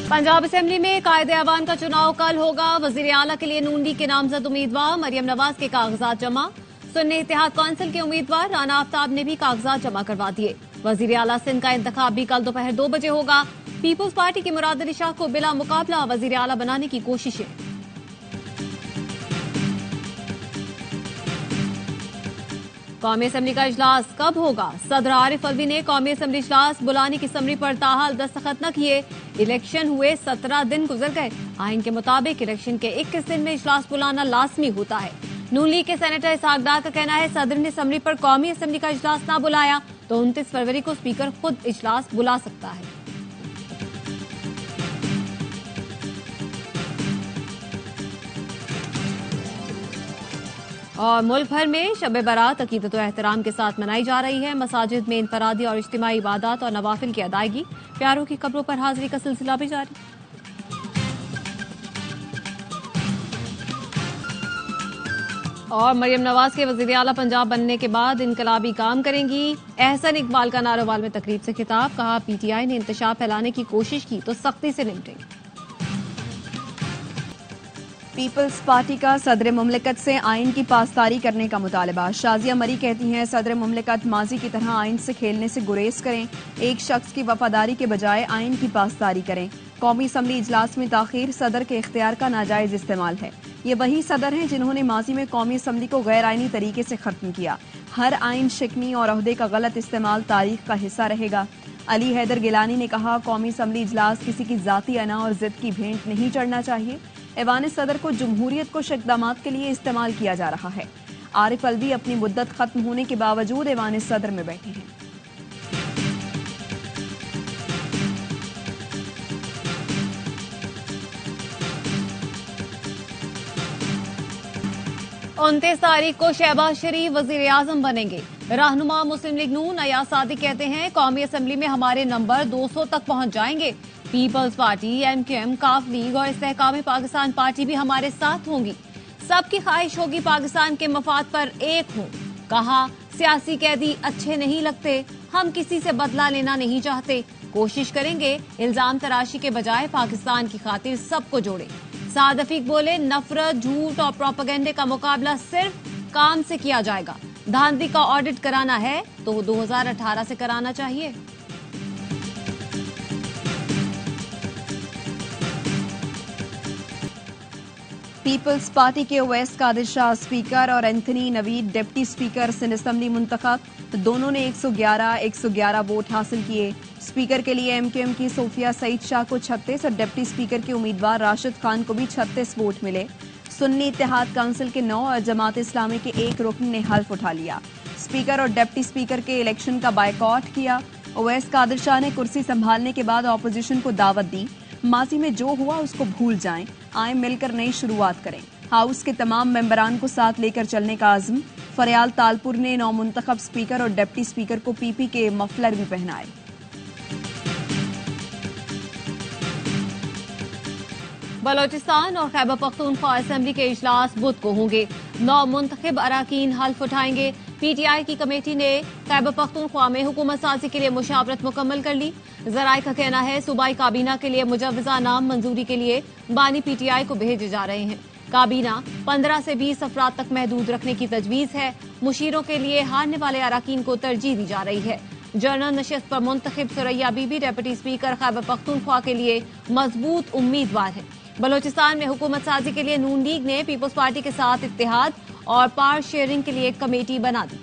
Punjab assembly में कायदे-ए-अवान का चुनाव कल होगा। वजीर आला के लिए नून लीग के नामजद उम्मीदवार मरियम नवाज के कागजात जमा। सुन्नी इत्तेहाद कौंसिल के उम्मीदवार राना आफ्ताब ने भी कागजात जमा करवा दिए। वजीर आला सिंध का इंतखाब भी कल दोपहर 2 बजे होगा। पीपुल्स पार्टी के मुराद अली शाह को बिला मुकाबला वजीर आला बनाने की कोशिशें। कौमी असेंबली का इजलास कब होगा? सदर आरिफ अलवी ने कौमी असेंबली इजलास बुलाने की समरी पर ताहाल दस्तखत न किए। इलेक्शन हुए 17 दिन गुजर गए। आइन के मुताबिक इलेक्शन के 21 दिन में इजलास बुलाना लाजमी होता है। नून लीग के सेनेटर इसहाक डार का कहना है सदर ने समरी पर कौमी असेंबली का इजलास न बुलाया तो 29 फरवरी को स्पीकर खुद इजलास बुला सकता है। और मुल्क भर में शब बारात अकीदत और एहतराम के साथ मनाई जा रही है। मसाजिद में इनफरादी और इज्तिमाई इबादत और नवाफिल की अदायगी, प्यारों की कब्रों पर हाजिरी का सिलसिला भी जारी। और मरियम नवाज के वजीर आला पंजाब बनने के बाद इनकलाबी काम करेंगी। एहसन इकबाल का नारोवाल में तकरीब से खिताब, कहा पीटीआई ने इंतशार फैलाने की कोशिश की तो सख्ती से निपटेंगे। पीपल्स पार्टी का सदर मुमलिकत से आइन की पासदारी करने का मुतालबा। शाजिया मरी कहती हैं सदर मुमलिकत माजी की तरह आइन से खेलने से गुरेज करें। एक शख्स की वफादारी के बजाय आइन की पासदारी करें। कौमी असम्बली इजलास में ताखीर सदर के इख्तियार का नाजायज इस्तेमाल है। ये वही सदर हैं जिन्होंने माजी में कौमी असम्बली को गैर आइनी तरीके से खत्म किया। हर आइन शिकनी और अहदे का गलत इस्तेमाल तारीख का हिस्सा रहेगा। अली हैदर गिलानी ने कहा कौमी असम्बली इजलास किसी की जाती अना और जिद की भेंट नहीं चढ़ना चाहिए। ऐवान सदर को जमहूरियत को इक़दामात के लिए इस्तेमाल किया जा रहा है। आरिफ अलवी अपनी मुद्दत खत्म होने के बावजूद ऐवान सदर में बैठे हैं। उनतीस तारीख को शहबाज शरीफ वजीर आजम बनेंगे। रहनुमा मुस्लिम लीग नून अयाज सादिक कहते हैं कौमी असम्बली में हमारे नंबर 200 तक पहुंच जाएंगे। पीपल्स पार्टी, एमकेएम, काफ लीग और इस्तेहकाम पाकिस्तान पार्टी भी हमारे साथ होंगी। सबकी ख्वाहिश होगी पाकिस्तान के मफाद पर एक हो। कहा सियासी कैदी अच्छे नहीं लगते, हम किसी से बदला लेना नहीं चाहते। कोशिश करेंगे इल्जाम तराशी के बजाय पाकिस्तान की खातिर सबको जोड़े। साद अफीक बोले नफरत, झूठ और प्रोपेगेंडे का मुकाबला सिर्फ काम से किया जाएगा। धांधली का ऑडिट कराना है तो 2018 से कराना चाहिए। पीपल्स पार्टी के ओवैस कादिर शाह स्पीकर और Anthony Naveed deputy speaker Sindh assembly मुंतखब। दोनों ने 111 वोट हासिल किए। स्पीकर के लिए एमकेएम की सोफिया सईद शाह को 36 और डिप्टी स्पीकर के उम्मीदवार राशिद खान को भी 36 वोट मिले। सुन्नी इत्तेहाद काउंसिल के 9 और जमात इस्लामी के 1 रुकन ने हल्फ उठा लिया। स्पीकर और डिप्टी स्पीकर के इलेक्शन का बायकॉट किया। ओवैस कादिर शाह ने कुर्सी संभालने के बाद ऑपोजिशन को दावत दी माजी में जो हुआ उसको भूल जाएं, आए मिलकर नई शुरुआत करें। हाउस के तमाम मेंबरान को साथ लेकर चलने का आज़म। फरियाल तालपुर ने नौमुंतखब स्पीकर और डिप्टी स्पीकर को पीपी के मफलर भी पहनाए। बलोचिस्तान और खैबर पख्तूनख्वा असेंबली के इजलास बुध को होंगे। 9 मुंतखब अराकीन हल्फ उठाएंगे। पीटीआई की कमेटी ने खैबर पख्तूनख्वा में हुकूमत साजी के लिए मुशावरत मुकम्मल कर ली। जराए का कहना है सूबाई काबीना के लिए मुजव्वजा नाम मंजूरी के लिए बानी पीटीआई को भेजे जा रहे हैं। काबीना 15 से 20 अफराद तक महदूद रखने की तजवीज है। मुशीरों के लिए हारने वाले अराकीन को तरजीह दी जा रही है। जनरल नशिस्त पर मुंतखब सुरैया बीबी डिप्टी स्पीकर खैबर पख्तूनख्वा के लिए मजबूत उम्मीदवार है। बलोचिस्तान में हुकूमत साजी के लिए नून लीग ने पीपल्स पार्टी के साथ इत्तेहाद और पावर शेयरिंग के लिए एक कमेटी बना दी।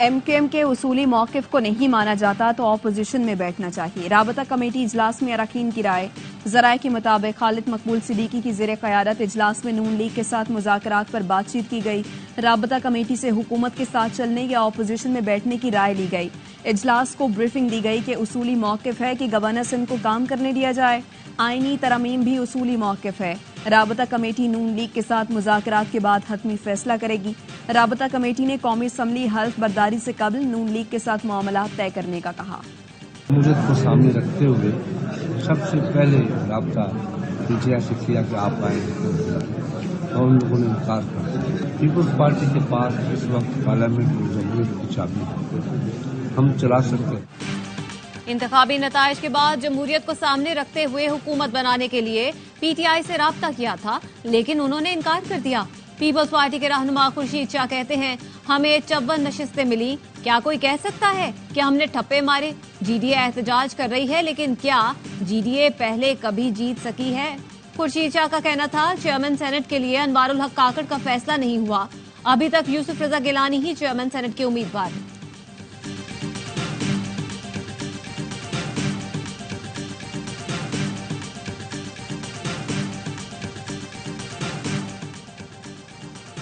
एमकेएम के उसूली मौकिफ को नहीं माना जाता तो ऑपोजिशन में बैठना चाहिए। राबता कमेटी इजलास में अरकान की राय। जराये के मुताबिक खालिद मकबूल सिद्दीकी की ज़ेरे क़यादत इजलास में नून लीग के साथ मुज़ाकरात पर बातचीत की गई। राबता कमेटी से हुकूमत के साथ चलने या ऑपोजिशन में बैठने की राय ली गई। इजलास को ब्रीफिंग दी गई कि उसूली मौकिफ है कि गवर्नर सिंध को काम करने दिया जाए। आईनी तरमीम भी उसूली मौकिफ है। राबता कमेटी नून लीग के साथ मुज़ाकरात के बाद हतमी फैसला करेगी। राबता कमेटी ने कौमी असम्बली हल्फ बर्दारी से कबल नून लीग के साथ मामलात तय करने का कहा। मुझे को सामने रखते हुए सबसे पहले राबता पीटीआई से किया कि आप आए और उन लोगों ने इनकार कर दिया। पीपल्स पार्टी के पास इस वक्त पार्लियामेंट में जमहूरियत की चाबी है, हम चला सकते हैं। इंतखाबी नताइज के बाद जमहूरियत को सामने रखते हुए हुकूमत बनाने के लिए पीटीआई से राब्ता किया था, लेकिन उन्होंने इनकार कर दिया। पीपल्स पार्टी के रहनुमा खुर्शीद शाह कहते हैं, हमें 54 नशिस्तें मिली, क्या कोई कह सकता है कि हमने ठप्पे मारे? जीडीए एहतजाज कर रही है, लेकिन क्या जीडीए पहले कभी जीत सकी है? खुर्शीद शाह का कहना था, चेयरमैन सेनेट के लिए अनवारुल हक काकड़ का फैसला नहीं हुआ, अभी तक यूसुफ रजा गिलानी ही चेयरमैन सेनेट के उम्मीदवार हैं।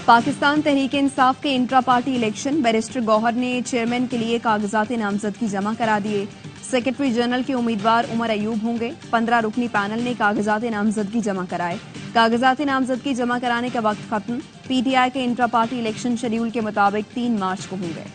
पाकिस्तान तहरीक इंसाफ के intra party election, barrister Gohar ने चेयरमैन के लिए कागजात नामजदगी जमा करा दिए। सेक्रेटरी जनरल के उम्मीदवार उमर अयूब होंगे। 15 रुकनी पैनल ने कागजात नामजदगी जमा कराए। कागजात नामजदगी जमा कराने का वक्त खत्म। पीटीआई के इंट्रा पार्टी इलेक्शन शेड्यूल के मुताबिक 3 मार्च को होंगे।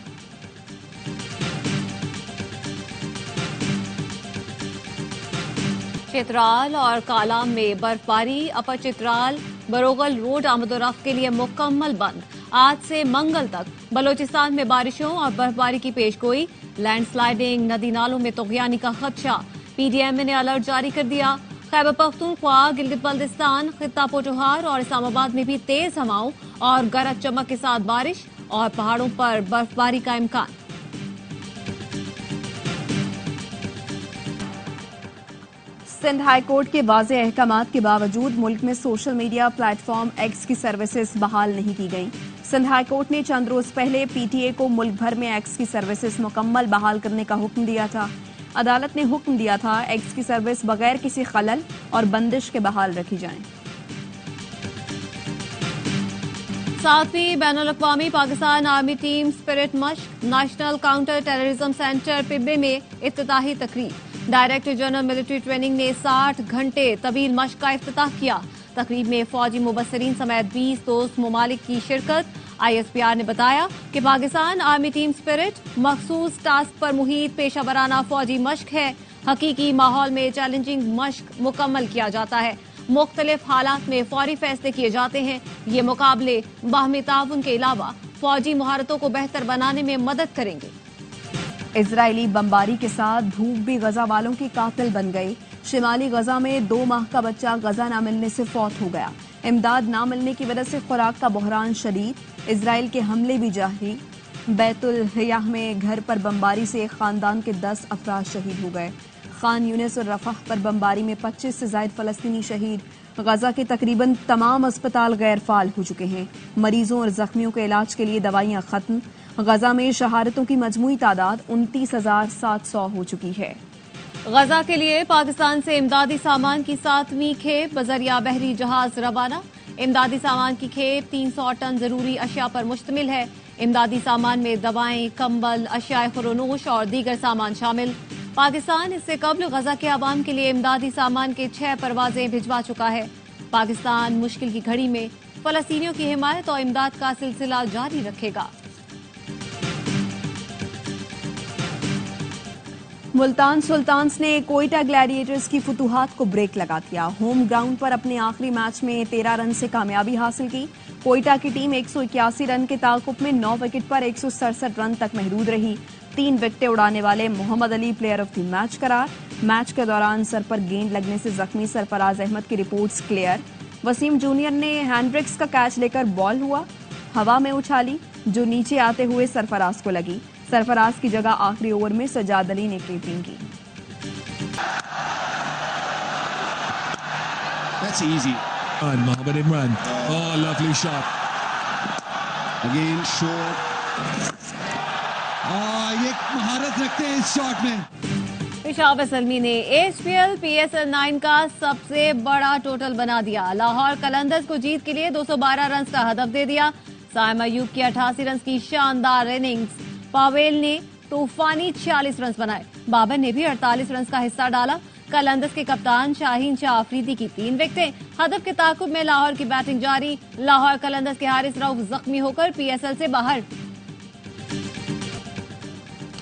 चित्राल और कालाम में बर्फबारी, अपर चित्राल बरोगल रोड आमदोरफ्त के लिए मुकम्मल बंद। आज से मंगल तक बलोचिस्तान में बारिशों और बर्फबारी की पेशगोई। लैंडस्लाइडिंग, नदी नालों में तुगयानी का खदशा। पीडीएमए ने अलर्ट जारी कर दिया। खैबर पख्तूनख्वा, गिलगित बल्तिस्तान, खित्ता पोठोहार और इस्लामाबाद में भी तेज हवाओं और गरज चमक के साथ बारिश और पहाड़ों पर बर्फबारी का इम्कान। सिंध हाईकोर्ट के वाज़े अहकामात के बावजूद मुल्क में सोशल मीडिया प्लेटफॉर्म एक्स की सर्विसेज बहाल नहीं की गईं। सिंध हाईकोर्ट ने चंद रोज पहले पीटीए को मुल्क भर में एक्स की सर्विसेज मुकम्मल बहाल करने का हुक्म दिया था। अदालत ने हुक्म दिया था एक्स की सर्विस बगैर किसी खलल और बंदिश के बहाल रखी जाए। 7वीं बैनुल-अक़वामी पाकिस्तान आर्मी टीम स्पिरिट मश्क, national counter terrorism centre Pabbi में इफ्तिताही तकरीब। डायरेक्टर जनरल मिलिट्री ट्रेनिंग ने 60 घंटे तवील मश्क का इफ्तिताह किया। तकरीब में फौजी मुबस्सरीन समेत 20 दोस्त ममालिक की शिरकत। आईएसपीआर ने बताया कि पाकिस्तान आर्मी टीम स्पिरिट मखसूस टास्क पर मुहित पेशा वराना फौजी मश्क है। हकीकी माहौल में चैलेंजिंग मश्क मुकम्मल किया जाता है। मुख्तलिफ हालात में फौरी फैसले किए जाते हैं। ये मुकाबले बाहमी ताउन के अलावा फौजी महारतों को बेहतर बनाने में मदद करेंगे। इजरायली बमबारी के साथ भूख भी गजा वालों की कातिल बन गई। शिमाली गजा में 2 माह का बच्चा गजा न मिलने से फौत हो गया। इमदाद न मिलने की वजह से खुराक का बहरान शदीद। इजराइल के हमले भी जारी। बैतुल हियाह में घर पर बमबारी से एक खानदान के 10 अफराद शहीद हो गए। खान यूनिस और रफाह पर बमबारी में 25 से ज्यादा फलस्तीनी शहीद। गजा के तकरीबन तमाम अस्पताल गैर फाल हो चुके हैं। मरीजों और जख्मियों के इलाज के लिए दवाइयां खत्म। गजा में शहादतों की मजमूई तादाद 29,700 हो चुकी है। गजा के लिए पाकिस्तान से इमदादी सामान की 7वीं खेप बजरिया बहरी जहाज रवाना। इमदादी सामान की खेप 300 टन जरूरी अशिया पर मुश्तमिल है। इमदादी सामान में दवाएं, कंबल, अशिया खुरोनोश और दीगर सामान शामिल। पाकिस्तान इससे कबल गजा के आवाम के लिए इमदादी सामान के 6 परवाजें भिजवा चुका है। पाकिस्तान मुश्किल की घड़ी में फलस्तीनियों की हिमायत और इमदाद का सिलसिला जारी रखेगा। मुल्तान सुल्तान्स ने कोयटा ग्लैडिएटर्स की फुतूहात को ब्रेक लगा दिया। होम ग्राउंड पर अपने आखिरी मैच में 13 रन से कामयाबी हासिल की। कोयटा की टीम 181 रन के ताकुब में 9 विकेट पर 167 रन तक महदूद रही। 3 विकेटें उड़ाने वाले Mohammad Ali player of the match करार। मैच के दौरान सर पर गेंद लगने से जख्मी सरफराज अहमद की रिपोर्ट्स क्लियर। वसीम जूनियर ने हैंड्रिक्स का कैच लेकर बॉल हुआ, हवा में उछाली, जो नीचे आते हुए सरफराज को लगी। सरफराज की जगह आखिरी ओवर में सजाद अली ने कीपिंग की। That's easy. And Mohamed Imran. Oh, lovely shot. Again, short. ये महारत रखते हैं इस शॉट में। पेशावर सलमी ने एचपीएल पीएसएल 9 का सबसे बड़ा टोटल बना दिया। लाहौर कलंदर्स को जीत के लिए 212 रन का हदफ दे दिया। साइम अयूब की 88 रन की शानदार इनिंग्स। पावेल ने तूफानी 46 रन बनाए। बाबर ने भी 48 रन का हिस्सा डाला। कलंदर्स के कप्तान शाहीन शाह अफरीदी की 3 विकेटें। हदफ के ताकुब में लाहौर की बैटिंग जारी। लाहौर कलंदर्स के हारिस रऊफ जख्मी होकर पीएसएल से बाहर।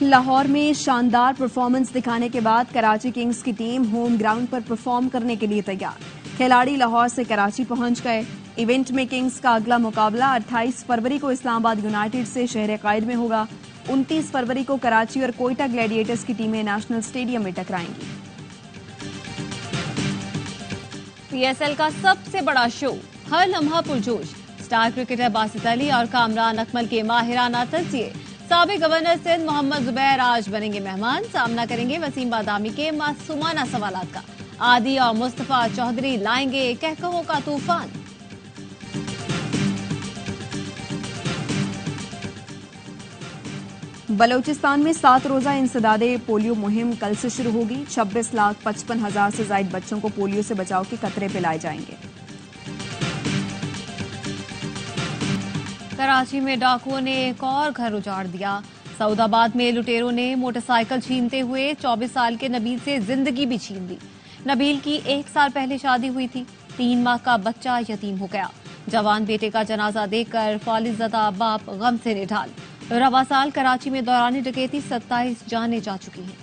लाहौर में शानदार परफॉर्मेंस दिखाने के बाद कराची किंग्स की टीम होम ग्राउंड पर परफॉर्म करने के लिए तैयार। खिलाड़ी लाहौर से कराची पहुंच गए। इवेंट में किंग्स का अगला मुकाबला 28 फरवरी को इस्लामाबाद यूनाइटेड से शहर कायद में होगा। 29 फरवरी को कराची और कोयटा ग्लैडिएटर्स की टीमें नेशनल स्टेडियम में टकराएंगी। पीएसएल का सबसे बड़ा शो, हर लम्हा पुरजोश। स्टार क्रिकेटर बासित अली और कामरान अकमल के माहिराना तजिए। साबिक गवर्नर सिंध मोहम्मद जुबैर आज बनेंगे मेहमान, सामना करेंगे वसीम बादामी के मासूमाना सवालात का। आदि और मुस्तफा चौधरी लाएंगे कहकहों का तूफान। बलोचिस्तान में 7 रोजा इंसदादे पोलियो मुहिम कल से शुरू होगी। 26,55,000 से ज्यादा बच्चों को पोलियो से बचाव के कतरे पिलाए जाएंगे। कराची में डाकुओं ने एक और घर उजाड़ दिया। सऊदाबाद में लुटेरों ने मोटरसाइकिल छीनते हुए 24 साल के नबील से जिंदगी भी छीन ली। नबील की 1 साल पहले शादी हुई थी। 3 माह का बच्चा यतीम हो गया। जवान बेटे का जनाजा देखकर फालिजदा बाप गम से निढाल। रवा साल कराची में दौरान डकैती 27 जानें जा चुकी हैं।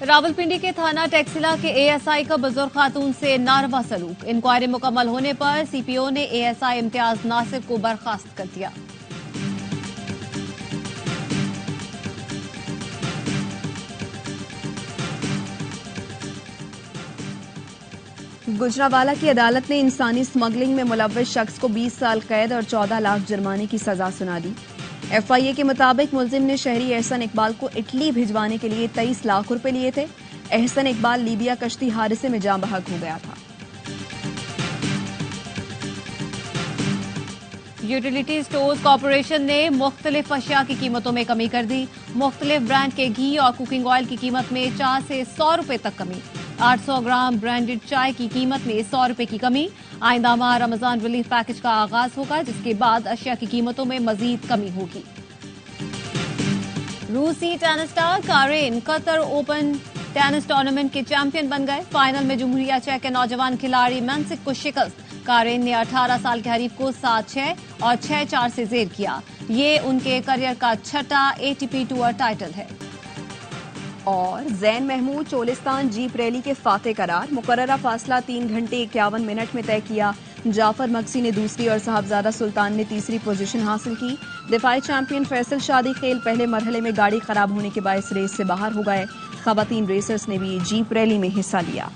रावलपिंडी के थाना टेक्सिला के एएसआई का बुजुर्ग खातून से नारवा सलूक। इंक्वायरी मुकम्मल होने पर सीपीओ ने एएसआई इम्तियाज नासिर को बर्खास्त कर दिया। गुजरावाला की अदालत ने इंसानी स्मगलिंग में मुलव्वस शख्स को 20 साल कैद और 14 लाख जुर्माने की सजा सुना दी। एफआईए के मुताबिक मुलजिम ने शहरी एहसन इकबाल को इटली भिजवाने के लिए 23 लाख रुपए लिए थे। एहसन इकबाल लीबिया कश्ती हादसे में जाँ बहक हो गया था। यूटिलिटी स्टोर्स कॉरपोरेशन ने मुख्तलिफ अशिया की कीमतों में कमी कर दी। मुख्तलिफ ब्रांड के घी और कुकिंग ऑयल की कीमत में 4 से 100 रुपए तक कमी। 800 ग्राम ब्रांडेड चाय की कीमत में 100 रुपए की कमी। आइंदा माह रमजान रिलीफ पैकेज का आगाज होगा, जिसके बाद अशिया की कीमतों में मजीद कमी होगी। रूसी टेनिस स्टार कारेन कतर ओपन टेनिस टूर्नामेंट के चैंपियन बन गए। फाइनल में जमहूरिया चेक के नौजवान खिलाड़ी मेंसिक को शिकस्त। कारेन ने 18 साल के हरीफ को 7-6 और 6-4 से जेर किया। ये उनके करियर का 6ठा एटीपी टूर टाइटल है। और जैन महमूद चोलिस्तान जीप रैली के फाते करार। मुकर्ररा फासला 3 घंटे 51 मिनट में तय किया। जाफर मक्सी ने दूसरी और साहबजादा सुल्तान ने तीसरी पोजीशन हासिल की। दिफाई चैंपियन फैसल शादी खेल पहले मरहले में गाड़ी खराब होने के बायस रेस से बाहर हो गए। खवातीन रेसर्स ने भी जीप रैली में हिस्सा लिया।